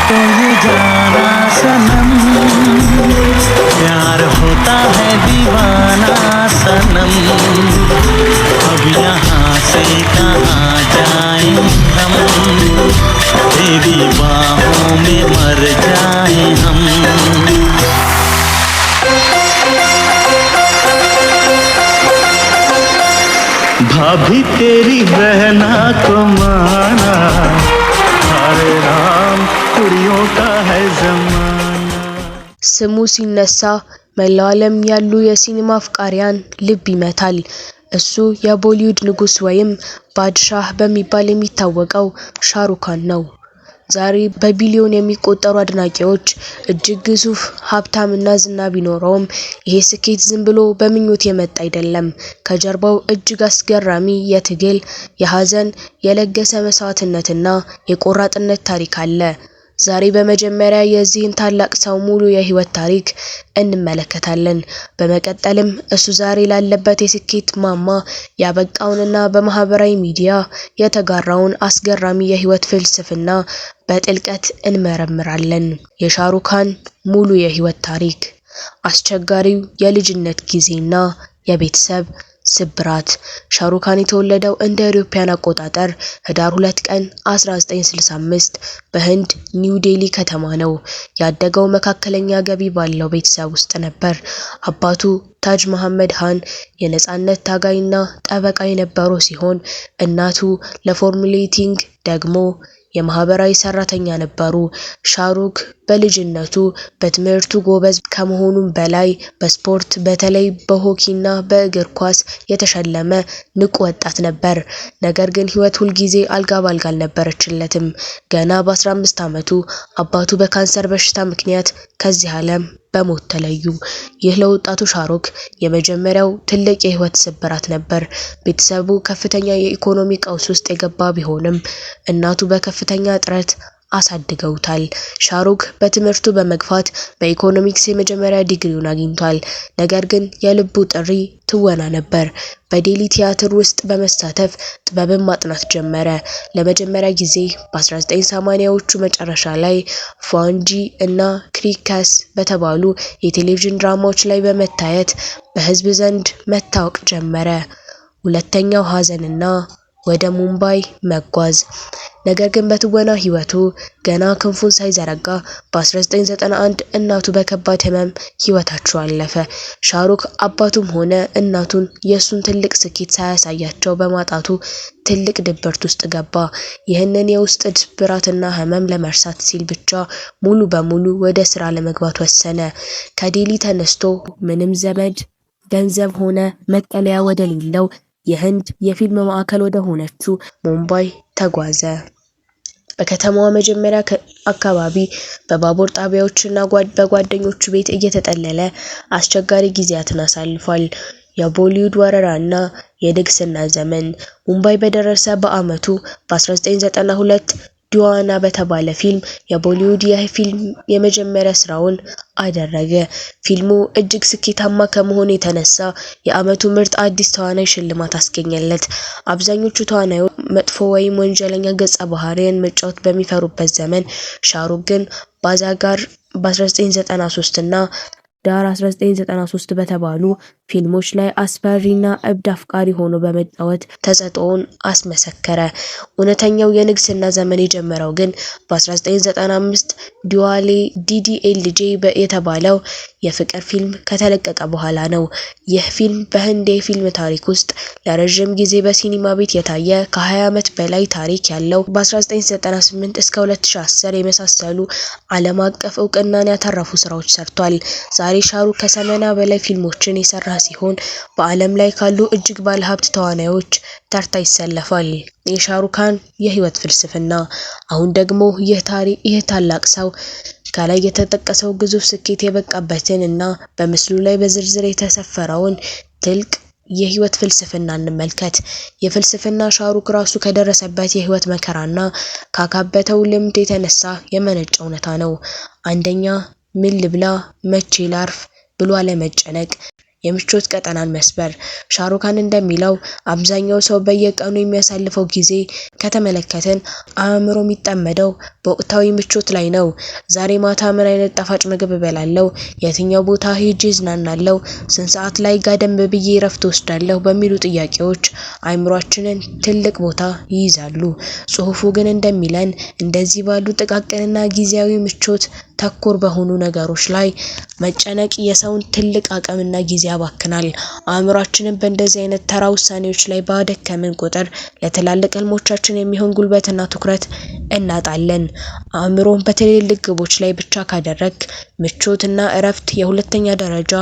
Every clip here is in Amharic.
तो ये जाना सनम प्यार होता है दीवाना सनम अब यहाँ से कहाँ जाएं हम तेरी बाहों में मर जाएं हम भाभी तेरी बहना को माना हरे राम कुड़ियों का है जमाना ስሙ ሲነሳ መላው ዓለም ያሉ የሲኒማ አፍቃሪያን ልብ ይመታል። እሱ የቦሊውድ ንጉስ ወይም ባድሻህ በሚባል የሚታወቀው ሻሩካን ነው። ዛሬ በቢሊዮን የሚቆጠሩ አድናቂዎች እጅግ ግዙፍ ሀብታምና ዝና ቢኖረውም ይሄ ስኬት ዝም ብሎ በምኞት የመጣ አይደለም። ከጀርባው እጅግ አስገራሚ የትግል፣ የሐዘን፣ የለገሰ መስዋዕትነትና የቆራጥነት ታሪክ አለ። ዛሬ በመጀመሪያ የዚህን ታላቅ ሰው ሙሉ የህይወት ታሪክ እንመለከታለን። በመቀጠልም እሱ ዛሬ ላለበት የስኬት ማማ ያበቃውንና በማህበራዊ ሚዲያ የተጋራውን አስገራሚ የህይወት ፍልስፍና በጥልቀት እንመረምራለን። የሻሩካን ሙሉ የህይወት ታሪክ፣ አስቸጋሪው የልጅነት ጊዜና የቤተሰብ ስብራት። ሻሩካን የተወለደው እንደ አውሮፓውያን አቆጣጠር ህዳር 2 ቀን 1965 በህንድ ኒው ዴሊ ከተማ ነው። ያደገው መካከለኛ ገቢ ባለው ቤተሰብ ውስጥ ነበር። አባቱ ታጅ መሐመድ ሃን የነጻነት ታጋይና ጠበቃ የነበሩ ሲሆን እናቱ ለፎርሙሌቲንግ ደግሞ የማህበራዊ ሰራተኛ ነበሩ። ሻሩክ በልጅነቱ በትምህርቱ ጎበዝ ከመሆኑም በላይ በስፖርት በተለይ በሆኪና በእግር ኳስ የተሸለመ ንቁ ወጣት ነበር። ነገር ግን ህይወት ሁልጊዜ አልጋ ባልጋ አልነበረችለትም። ገና በ15 ዓመቱ አባቱ በካንሰር በሽታ ምክንያት ከዚህ ዓለም በሞት ተለዩ። ይህ ለወጣቱ ሻሩክ የመጀመሪያው ትልቅ የህይወት ስብራት ነበር። ቤተሰቡ ከፍተኛ የኢኮኖሚ ቀውስ ውስጥ የገባ ቢሆንም እናቱ በከፍተኛ ጥረት አሳድገውታል። ሻሩክ በትምህርቱ በመግፋት በኢኮኖሚክስ የመጀመሪያ ዲግሪውን አግኝቷል። ነገር ግን የልቡ ጥሪ ትወና ነበር። በዴሊ ቲያትር ውስጥ በመሳተፍ ጥበብን ማጥናት ጀመረ። ለመጀመሪያ ጊዜ በ1980ዎቹ መጨረሻ ላይ ፋንጂ እና ክሪከስ በተባሉ የቴሌቪዥን ድራማዎች ላይ በመታየት በህዝብ ዘንድ መታወቅ ጀመረ። ሁለተኛው ሐዘንና ወደ ሙምባይ መጓዝ። ነገር ግን በትወና ህይወቱ ገና ክንፉን ሳይዘረጋ በ1991 እናቱ በከባድ ህመም ህይወታቸው አለፈ። ሻሩክ አባቱም ሆነ እናቱን የሱን ትልቅ ስኬት ሳያሳያቸው በማጣቱ ትልቅ ድብርት ውስጥ ገባ። ይህንን የውስጥ ድብራትና ህመም ለመርሳት ሲል ብቻ ሙሉ በሙሉ ወደ ስራ ለመግባት ወሰነ። ከዴሊ ተነስቶ ምንም ዘመድ፣ ገንዘብ ሆነ መጠለያ ወደሌለው የህንድ የፊልም ማዕከል ወደ ሆነችው ሙምባይ ተጓዘ። በከተማዋ መጀመሪያ አካባቢ በባቡር ጣቢያዎችና በጓደኞቹ ቤት እየተጠለለ አስቸጋሪ ጊዜያትን አሳልፏል። የቦሊውድ ወረራና የንግስና ዘመን። ሙምባይ በደረሰ በአመቱ በ1992 ዲዋና በተባለ ፊልም የቦሊውድ የፊልም የመጀመሪያ ስራውን አደረገ። ፊልሙ እጅግ ስኬታማ ከመሆኑ የተነሳ የአመቱ ምርጥ አዲስ ተዋናይ ሽልማት አስገኘለት። አብዛኞቹ ተዋናዮች መጥፎ ወይም ወንጀለኛ ገጸ ባህሪያን መጫወት በሚፈሩበት ዘመን ሻሩክ ግን ባዛጋር በ1993 እና ዳር 1993 በተባሉ ፊልሞች ላይ አስፈሪና እብድ አፍቃሪ ሆኖ በመጫወት ተሰጥኦውን አስመሰከረ። እውነተኛው የንግስና ዘመን የጀመረው ግን በ1995 ዲዋሌ ዲዲኤልጄ የተባለው የፍቅር ፊልም ከተለቀቀ በኋላ ነው። ይህ ፊልም በህንድ የፊልም ታሪክ ውስጥ ለረጅም ጊዜ በሲኒማ ቤት የታየ ከ20 ዓመት በላይ ታሪክ ያለው በ1998 እስከ 2010 የመሳሰሉ ዓለም አቀፍ እውቅናን ያተረፉ ስራዎች ሰርቷል። ዛሬ ሻሩክ ከ80 በላይ ፊልሞችን የሰራ ሲሆን በዓለም ላይ ካሉ እጅግ ባለሀብት ተዋናዮች ተርታ ይሰለፋል። የሻሩካን የህይወት ፍልስፍና። አሁን ደግሞ ይህ ታላቅ ሰው ከላይ የተጠቀሰው ግዙፍ ስኬት የበቃበትን እና በምስሉ ላይ በዝርዝር የተሰፈረውን ጥልቅ የህይወት ፍልስፍና እንመልከት። የፍልስፍና ሻሩክ ራሱ ከደረሰበት የህይወት መከራና ካካበተው ልምድ የተነሳ የመነጨ እውነታ ነው። አንደኛ፣ ምን ልብላ፣ መቼ ላርፍ ብሎ አለመጨነቅ። የምቾት ቀጠናን መስበር። ሻሩካን እንደሚለው አብዛኛው ሰው በየቀኑ የሚያሳልፈው ጊዜ ከተመለከትን አእምሮ የሚጠመደው በወቅታዊ ምቾት ላይ ነው። ዛሬ ማታ ምን አይነት ጣፋጭ ምግብ እበላለሁ፣ የትኛው ቦታ ሄጄ እዝናናለሁ፣ ስንት ሰዓት ላይ ጋደም ብዬ እረፍት ወስዳለሁ በሚሉ ጥያቄዎች አእምሯችንን ትልቅ ቦታ ይይዛሉ። ጽሑፉ ግን እንደሚለን እንደዚህ ባሉ ጥቃቅንና ጊዜያዊ ምቾት ተኮር በሆኑ ነገሮች ላይ መጨነቅ የሰውን ትልቅ አቅምና ጊዜ ያባክናል። አእምሯችንን በእንደዚህ አይነት ተራ ውሳኔዎች ላይ ባደከምን ቁጥር ለትላልቅ ህልሞቻችን የሚሆን ጉልበትና ትኩረት እናጣለን። አእምሮን በትልልቅ ግቦች ላይ ብቻ ካደረግ ምቾትና እረፍት የሁለተኛ ደረጃ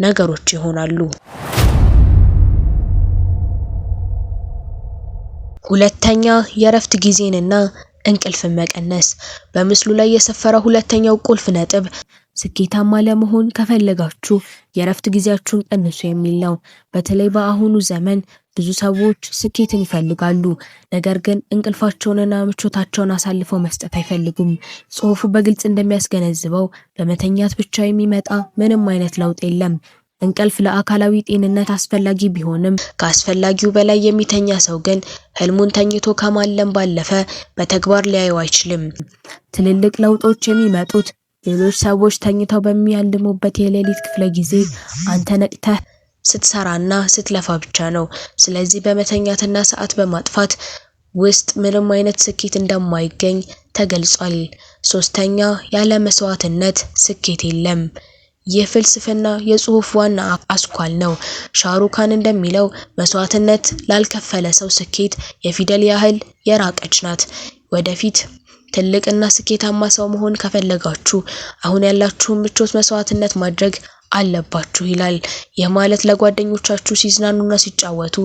ነገሮች ይሆናሉ። ሁለተኛ፣ የእረፍት ጊዜንና እንቅልፍን መቀነስ። በምስሉ ላይ የሰፈረው ሁለተኛው ቁልፍ ነጥብ ስኬታማ ለመሆን ከፈለጋችሁ የእረፍት ጊዜያችሁን ቀንሱ የሚል ነው። በተለይ በአሁኑ ዘመን ብዙ ሰዎች ስኬትን ይፈልጋሉ፣ ነገር ግን እንቅልፋቸውንና ምቾታቸውን አሳልፈው መስጠት አይፈልጉም። ጽሑፉ በግልጽ እንደሚያስገነዝበው በመተኛት ብቻ የሚመጣ ምንም አይነት ለውጥ የለም። እንቅልፍ ለአካላዊ ጤንነት አስፈላጊ ቢሆንም ከአስፈላጊው በላይ የሚተኛ ሰው ግን ህልሙን ተኝቶ ከማለም ባለፈ በተግባር ሊያየው አይችልም። ትልልቅ ለውጦች የሚመጡት ሌሎች ሰዎች ተኝተው በሚያልሙበት የሌሊት ክፍለ ጊዜ አንተ ነቅተህ ስትሰራና ስትለፋ ብቻ ነው። ስለዚህ በመተኛትና ሰዓት በማጥፋት ውስጥ ምንም አይነት ስኬት እንደማይገኝ ተገልጿል። ሶስተኛ፣ ያለ መስዋዕትነት ስኬት የለም። ይህ ፍልስፍና የጽሑፍ ዋና አስኳል ነው። ሻሩካን እንደሚለው መስዋዕትነት ላልከፈለ ሰው ስኬት የፊደል ያህል የራቀች ናት። ወደፊት ትልቅና ስኬታማ ሰው መሆን ከፈለጋችሁ አሁን ያላችሁን ምቾት መስዋዕትነት ማድረግ አለባችሁ ይላል። ይህ ማለት ለጓደኞቻችሁ ሲዝናኑና ሲጫወቱ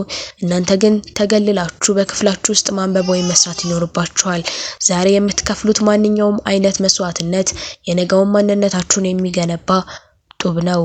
እናንተ ግን ተገልላችሁ በክፍላችሁ ውስጥ ማንበብ ወይም መስራት ይኖርባችኋል። ዛሬ የምትከፍሉት ማንኛውም አይነት መስዋዕትነት የነገውን ማንነታችሁን የሚገነባ ጡብ ነው።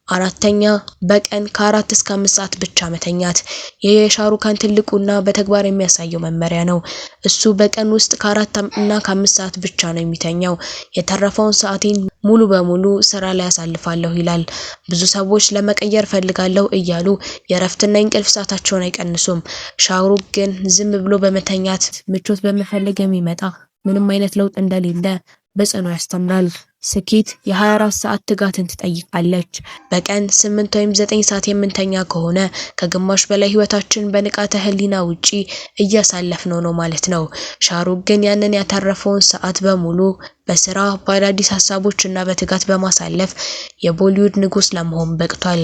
አራተኛ፣ በቀን ከ4 እስከ 5 ሰዓት ብቻ መተኛት። ይህ የሻሩካን ትልቁና በተግባር የሚያሳየው መመሪያ ነው። እሱ በቀን ውስጥ ከ4 እና ከ5 ሰዓት ብቻ ነው የሚተኛው። የተረፈውን ሰዓቴን ሙሉ በሙሉ ስራ ላይ ያሳልፋለሁ ይላል። ብዙ ሰዎች ለመቀየር ፈልጋለሁ እያሉ የእረፍትና የእንቅልፍ ሰዓታቸውን አይቀንሱም። ሻሩክ ግን ዝም ብሎ በመተኛት ምቾት በመፈለግ የሚመጣ ምንም አይነት ለውጥ እንደሌለ በጽኑ ያስተምራል። ስኬት የ24 ሰዓት ትጋትን ትጠይቃለች። በቀን 8 ወይም 9 ሰዓት የምንተኛ ከሆነ ከግማሽ በላይ ህይወታችን በንቃተ ህሊና ውጪ እያሳለፍነው ነው ማለት ነው። ሻሩክ ግን ያንን ያተረፈውን ሰዓት በሙሉ በስራ በአዳዲስ ሀሳቦች እና በትጋት በማሳለፍ የቦሊውድ ንጉስ ለመሆን በቅቷል።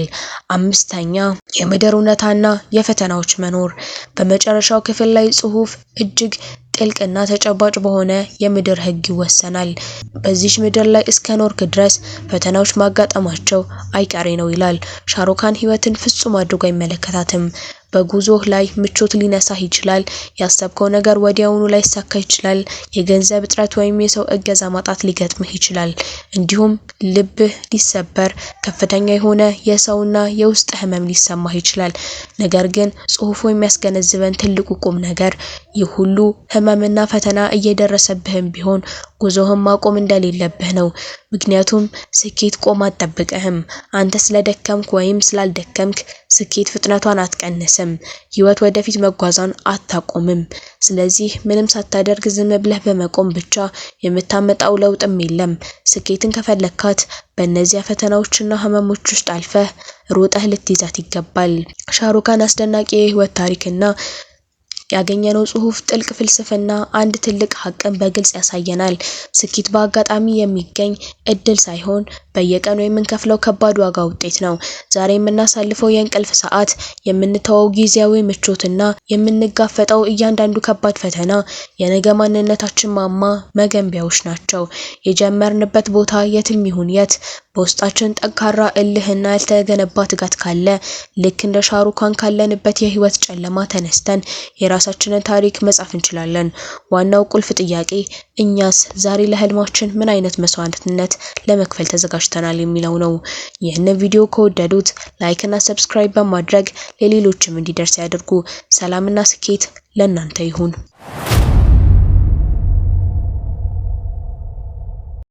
አምስተኛ፣ የምድር እውነታና የፈተናዎች መኖር። በመጨረሻው ክፍል ላይ ጽሑፍ እጅግ ጥልቅና ተጨባጭ በሆነ የምድር ህግ ይወሰናል። በዚች ምድር ላይ እስከ ኖርክ ድረስ ፈተናዎች ማጋጠማቸው አይቀሬ ነው ይላል። ሻሩካን ህይወትን ፍጹም አድርጎ አይመለከታትም። በጉዞህ ላይ ምቾት ሊነሳህ ይችላል። ያሰብከው ነገር ወዲያውኑ ላይሳካ ይችላል። የገንዘብ እጥረት ወይም የሰው እገዛ ማጣት ሊገጥምህ ይችላል። እንዲሁም ልብህ ሊሰበር፣ ከፍተኛ የሆነ የሰውና የውስጥ ህመም ሊሰማህ ይችላል። ነገር ግን ጽሑፉ የሚያስገነዝበን ትልቁ ቁም ነገር ይህ ሁሉ ህመምና ፈተና እየደረሰብህም ቢሆን ጉዞህን ማቆም እንደሌለብህ ነው። ምክንያቱም ስኬት ቆማ አትጠብቅህም። አንተ ስለደከምክ ወይም ስላልደከምክ ስኬት ፍጥነቷን አትቀንስም። ህይወት ወደፊት መጓዟን አታቆምም። ስለዚህ ምንም ሳታደርግ ዝም ብለህ በመቆም ብቻ የምታመጣው ለውጥም የለም። ስኬትን ከፈለካት በእነዚያ ፈተናዎችና ህመሞች ውስጥ አልፈህ ሮጠህ ልትይዛት ይገባል። ሻሩካን አስደናቂ የህይወት ታሪክና ያገኘነው ጽሑፍ ጥልቅ ፍልስፍና አንድ ትልቅ ሀቅን በግልጽ ያሳየናል። ስኬት በአጋጣሚ የሚገኝ እድል ሳይሆን በየቀኑ የምንከፍለው ከባድ ዋጋ ውጤት ነው። ዛሬ የምናሳልፈው የእንቅልፍ ሰዓት፣ የምንተወው ጊዜያዊ ምቾትና የምንጋፈጠው እያንዳንዱ ከባድ ፈተና የነገ ማንነታችን ማማ መገንቢያዎች ናቸው። የጀመርንበት ቦታ የትም ይሁን የት በውስጣችን ጠንካራ እልህና ያልተገነባ ትጋት ካለ ልክ እንደ ሻሩካን ካለንበት የህይወት ጨለማ ተነስተን የራሳችንን ታሪክ መጻፍ እንችላለን። ዋናው ቁልፍ ጥያቄ እኛስ ዛሬ ለህልማችን ምን አይነት መስዋዕትነት ለመክፈል ተዘጋጅተናል የሚለው ነው። ይህንን ቪዲዮ ከወደዱት ላይክ እና ሰብስክራይብ በማድረግ ለሌሎችም እንዲደርስ ያድርጉ። ሰላምና ስኬት ለእናንተ ይሁን።